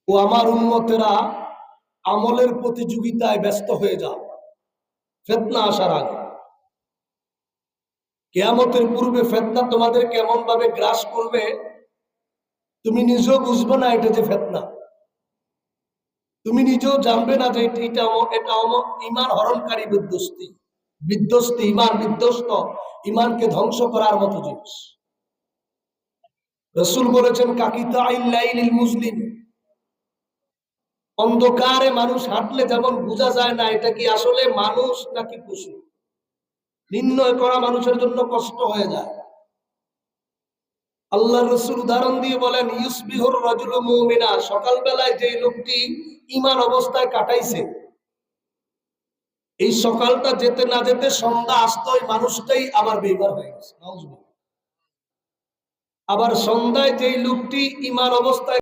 ও আমার উম্মতেরা আমলের প্রতিযোগিতায় ব্যস্ত হয়ে যাও ফিতনা আসার আগে। কিয়ামতের পূর্বে ফিতনা তোমাদের কেমন ভাবে গ্রাস করবে তুমি নিজেও বুঝবে না এটা যে ফিতনা। তুমি নিজেও জানবে না যে এটা ঈমান হরণকারী বিধ্বস্তি ঈমান বিধ্বস্ত, ঈমানকে ধ্বংস করার মতো জিনিস। রাসূল বলেছেন কাকিতাইল লাইলিল মুজলিম, অন্ধকারে মানুষ হাঁটলে যেমন বোঝা যায় না এটা কি আসলে মানুষ নাকি পশু, নির্ণয় করা মানুষের জন্য কষ্ট হয়ে যায়। আল্লাহর রাসূল উদাহরণ দিয়ে বলেন ইউসবিহুর রাজুলু মুমিনা, সকালবেলায় যে লোকটি ঈমান অবস্থায় কাটাইছে, এই সকালটা যেতে না যেতে সন্ধ্যা আসতো, ওই মানুষটাই আবার বেঈমান হয়ে গেছে। আবার সন্ধ্যায় যেই লোকটি ঈমান অবস্থায়